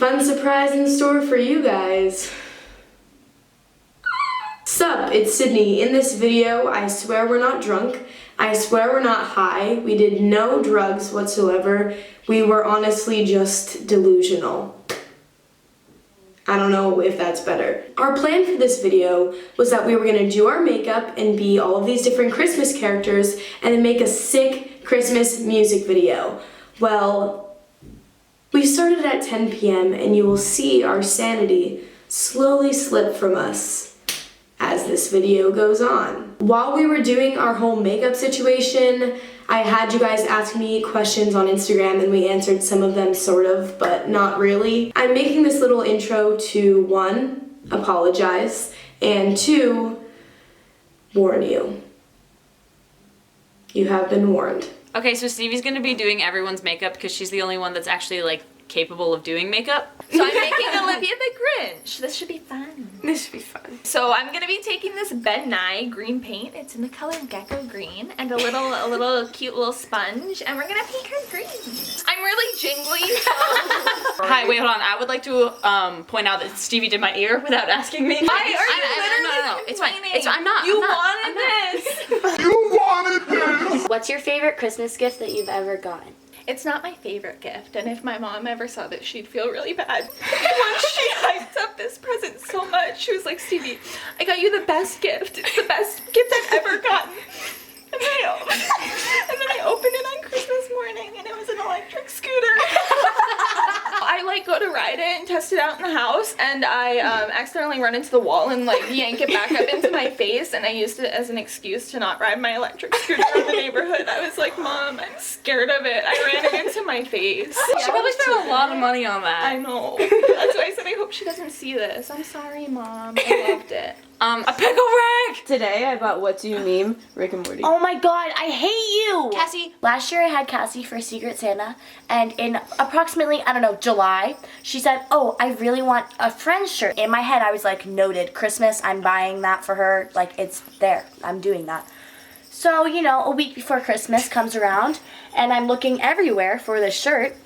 fun surprise in store for you guys. Sup, it's Sydney. In this video, I swear we're not drunk. I swear we're not high. We did no drugs whatsoever. We were honestly just delusional. I don't know if that's better. Our plan for this video was that we were gonna do our makeup and be all of these different Christmas characters and then make a sick Christmas music video. Well, we started at 10 p.m. and you will see our sanity slowly slip from us as this video goes on. While we were doing our whole makeup situation, I had you guys ask me questions on Instagram and we answered some of them sort of, but not really. I'm making this little intro to 1, apologize, and 2, warn you. You have been warned. Okay, so Stevie's gonna be doing everyone's makeup because she's the only one that's actually like capable of doing makeup. So I'm making Olivia the Grinch. This should be fun. This should be fun. So I'm gonna be taking this Ben Nye green paint. It's in the color gecko green, and a little cute little sponge, and we're gonna paint her green. I'm really jingly. Hi, wait, hold on. I would like to point out that Stevie did my ear without asking me. Why are you No. It's fine. It's fine. I'm not. You I'm wanted this. You wanted this! What's your favorite Christmas gift that you've ever gotten? It's not my favorite gift, and if my mom ever saw this, she'd feel really bad. Once she hyped up this present so much, she was like, Stevie, I got you the best gift. It's the best gift I've ever gotten. And then I opened it on Christmas morning, and it was an electric scooter. I like go to ride it and test it out in the house, and I accidentally run into the wall and like yank it back up into my face, and I used it as an excuse to not ride my electric scooter in the neighborhood. I was like, Mom, I'm scared of it. I ran it into my face. She probably spent a lot of money on that. I know. That's why I said I hope she doesn't see this. I'm sorry, Mom. I loved it. A pickle Rick! Today I bought What Do You Meme? Rick and Morty. Oh my god, I hate you! Cassie. Last year I had Cassie for Secret Santa, and in approximately, I don't know, July, she said, oh, I really want a Friends shirt. In my head I was like, noted, Christmas, I'm buying that for her, like it's there, I'm doing that. So, you know, a week before Christmas comes around, and I'm looking everywhere for this shirt,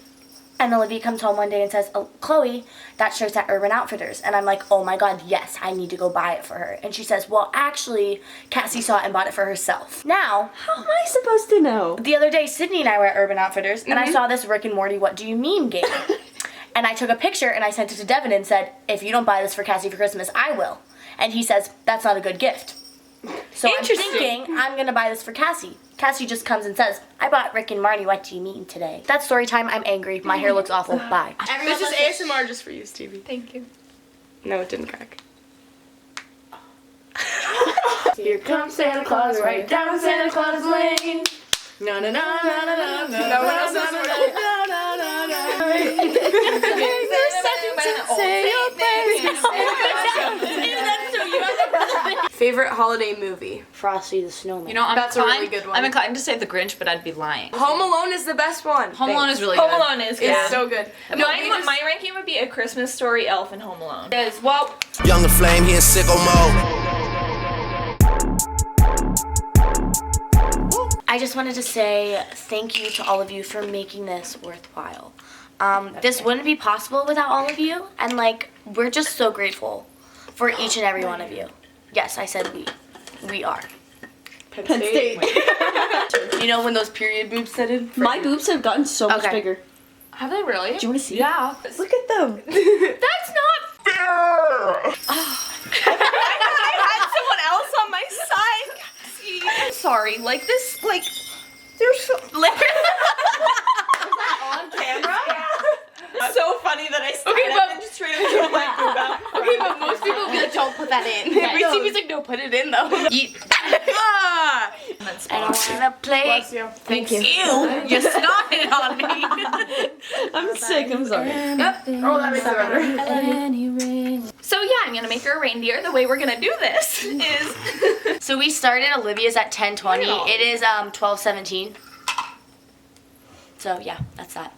and Olivia comes home one day and says, oh, Chloe, that shirt's at Urban Outfitters. And I'm like, oh my god, yes, I need to go buy it for her. And she says, well, actually, Cassie saw it and bought it for herself. Now, How am I supposed to know? the other day, Sydney and I were at Urban Outfitters, and I saw this Rick and Morty What Do You Meme game. And I took a picture and I sent it to Devin and said, if you don't buy this for Cassie for Christmas, I will. And he says, that's not a good gift. So I'm thinking I'm gonna buy this for Cassie. Cassie just comes and says, I bought Rick and Morty What Do You Mean today. That's story time. I'm angry. My hair looks awful. Bye. This is ASMR just for you, Stevie. Thank you. No, it didn't crack. Here comes Santa Claus right down Santa Claus Lane. No, no, no, no, no, no, no, no, No one else knows what it is. Favorite holiday movie? Frosty the Snowman. You know, That's a really good one. I'm inclined to say The Grinch, but I'd be lying. Home Alone is the best one. Home Alone is really good. Home Alone is good. It's so good. My ranking would be A Christmas Story, Elf, and Home Alone. Is, well, Young and Flame, he in sicko mode. I just wanted to say thank you to all of you for making this worthwhile. This wouldn't be possible without all of you, and like, we're just so grateful for each and every one of you. Yes, I said we. We are. Penn State. You know when those period boobs set in? My boobs have gotten so much Okay. bigger. Have they really? Do you want to see? yeah. Look at them. That's not fair! I had someone else on my side. Cassie. I'm sorry, like this, like, there's so... On camera? So funny that I stand up and just straight up throw my boob out. Okay, but most people will be like, don't put that in. Stevie's like, no, put it in though. I don't wanna play. Bless you. Thank you. You snotted on me. I'm sick, I'm sorry. Oh, that makes it better. So yeah, I'm gonna make her a reindeer. The way we're gonna do this is... So we started Olivia's at 10:20. It is 12:17. So yeah, that's that.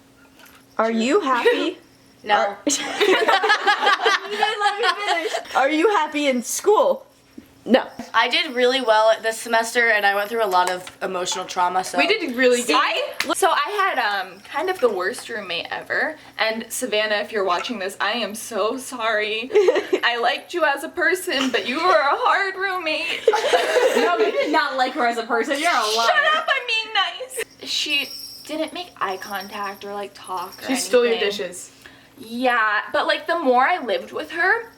Are you happy? No. Are you happy in school? No. I did really well this semester, and I went through a lot of emotional trauma. So We did really good. So I had kind of the worst roommate ever, and Savannah, if you're watching this, I am so sorry. I liked you as a person, but you were a hard roommate. No, you did not like her as a person. You're a liar. Shut up, I'm being nice. She didn't make eye contact or like talk or anything. She stole your dishes. Yeah, but like the more I lived with her,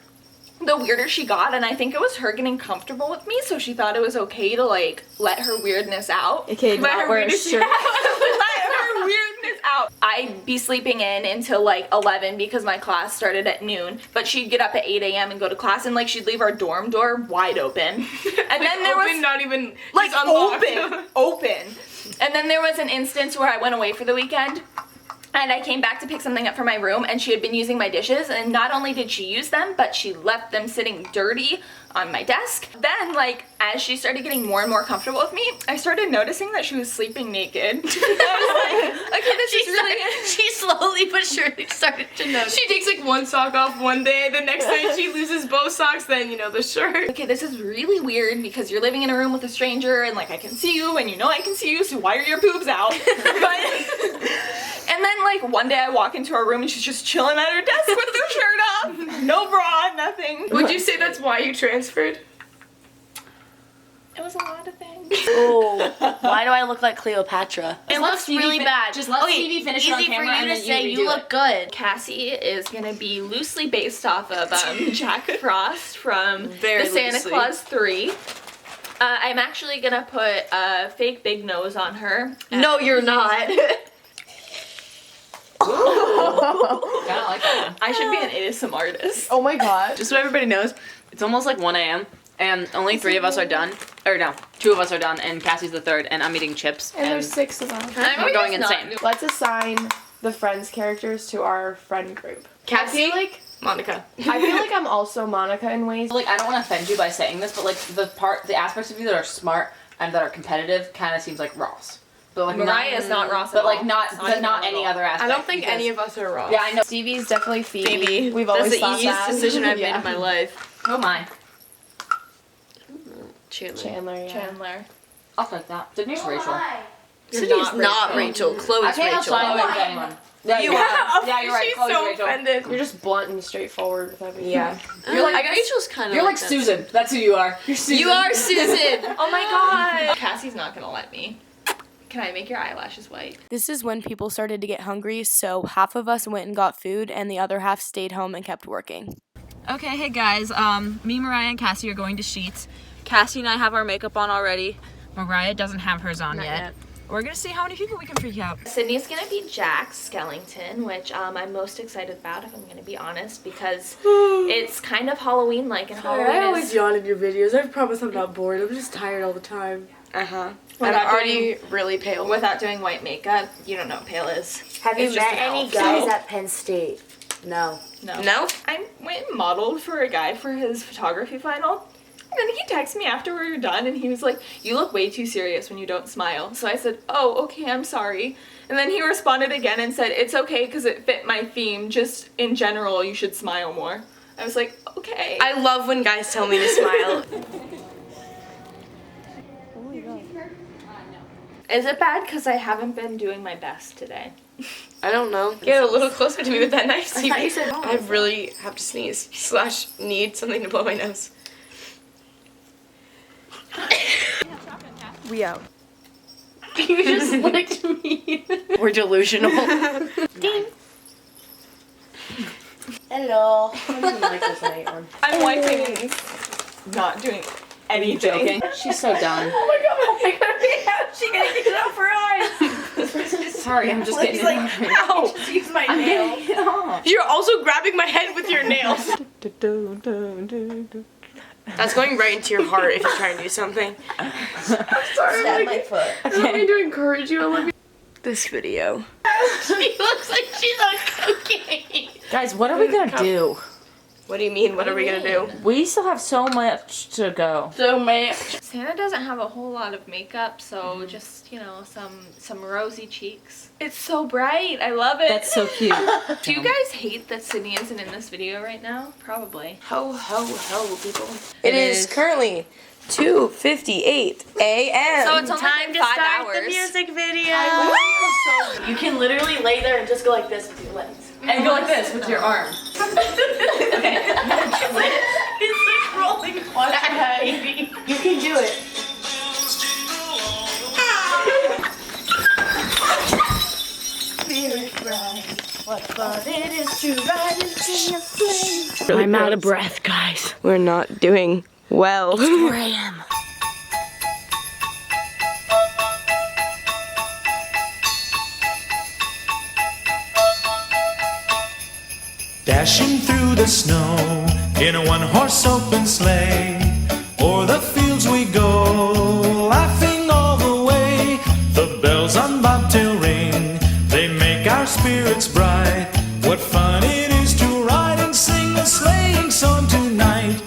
the weirder she got, and I think it was her getting comfortable with me, so she thought it was okay to like let her weirdness out. Okay, Let not her wear a weirdness shirt. let her weirdness out. I'd be sleeping in until like 11 because my class started at noon, but she'd get up at 8 a.m. and go to class, and like she'd leave our dorm door wide open. And then there was not even like just unlocked. open. And then there was an instance where I went away for the weekend. And I came back to pick something up for my room, and she had been using my dishes, and not only did she use them, but she left them sitting dirty on my desk. Then, like, as she started getting more and more comfortable with me, I started noticing that she was sleeping naked. I was like, okay, this is really... She slowly but surely started to notice. She takes like one sock off one day, the next day she loses both socks, then the shirt. Okay, this is really weird because you're living in a room with a stranger, and like I can see you, and you know I can see you, so why are your boobs out? And then like one day I walk into her room and she's just chilling at her desk with her shirt off. No bra, nothing. Would you say that's why you transferred? It was a lot of things. Oh, why do I look like Cleopatra? It let looks Stevie really bad. just let Stevie finish it on easy camera for you and to then you say. redo You it. look good. Cassie is gonna be loosely based off of Jack Frost from Very the Santa loosely. Claus 3. I'm actually gonna put a fake big nose on her. No, you're not. I don't like that one. I should be an ASMR artist. Oh my god. Just so everybody knows, it's almost like 1 a.m. and only 3 of us are done. Or no, 2 of us are done, and Cassie's the 3rd, and I'm eating chips. And there's 6 of us. I'm going insane. Let's assign the friends characters to our friend group. Cassie? I feel like Monica. I'm also Monica in ways. Like, I don't want to offend you by saying this, but like the aspects of you that are smart and that are competitive kind of seems like Ross. But like Mariah's not Ross at but like all. not any other aspect. I don't think because- any of us are wrong. Yeah, I know. Stevie's definitely Phoebe. Phoebe. We've That's always the thought easiest that. decision I've made Yeah. in my life. Oh my. Chandler, yeah. Chandler. I'll take that. Sydney's Rachel. Sydney's not Rachel. I Chloe's can't Rachel. assign to anyone. Yeah, You are. are. Yeah, you're right. She's Chloe's so Rachel. offended. You're just blunt and straightforward with everything. Yeah. You're like Rachel's kind of. You're like Susan. That's who you are. You're Susan. You are Susan. Oh my god. Cassie's not gonna let me. Can I make your eyelashes white? This is when people started to get hungry, so half of us went and got food, and the other half stayed home and kept working. Okay, hey guys. Me, Mariah, and Cassie are going to Sheets. Cassie and I have our makeup on already. Mariah doesn't have hers on yet. We're gonna see how many people we can freak out. Sydney's gonna be Jack Skellington, which I'm most excited about, if I'm gonna be honest, because it's kind of Halloween-like, and Halloween is... yawn in your videos. I promise I'm not bored. I'm just tired all the time. I'm Without already really pale. Without doing white makeup, you don't know what pale is. Have It's you just met an any elf. guys So- at Penn State? No. No? I went and modeled for a guy for his photography final. And then he texted me after we were done, and he was like, "You look way too serious when you don't smile." So I said, "Oh, okay, I'm sorry." And then he responded again and said, "It's okay because it fit my theme. Just in general, you should smile more." I was like, "Okay." I love when guys tell me to smile. Is it bad because I haven't been doing my best today? I don't know. Get a little closer to me with that knife, I thought you Stevie. said no. I really have to sneeze. / need something to blow my nose. We out. You just licked me. We're delusional. Hello. I didn't like this night one. I'm wiping, not doing anything. She's so done. Oh my god, she gonna get it out for eyes. Sorry, I'm just getting it. Ow! Use my nail. You're also grabbing my head with your nails. That's going right into your heart if you're trying to do something. Stab my foot. I don't mean to encourage you, Olivia. This video. She looks like she's on cocaine. Guys, what are we gonna do? What do you mean? What are we gonna do? We still have so much to go. So much. Santa doesn't have a whole lot of makeup, so just, you know, some rosy cheeks. It's so bright. I love it. That's so cute. Do you guys hate that Sydney isn't in this video right now? Probably. Ho ho ho, people. It is currently 2:58 a.m. So it's only Time been to 5 start hours. the music video. You can literally lay there and just go like this with your legs. And go like this with your arm. It's like rolling water, baby. You can do it. Spirit ride. What fun it is to ride into a flame. I'm out of breath, guys. We're not doing well. 4 a.m. Dashing through the snow in a one-horse open sleigh. O'er the fields we go, laughing all the way. The bells on bobtail ring, they make our spirits bright. What fun it is to ride and sing a sleighing song tonight.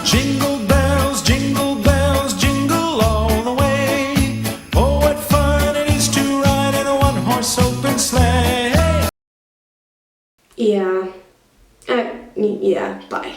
Jingle bells, jingle all the way. Oh, what fun it is to ride in a one-horse open sleigh. Yeah. Yeah, bye.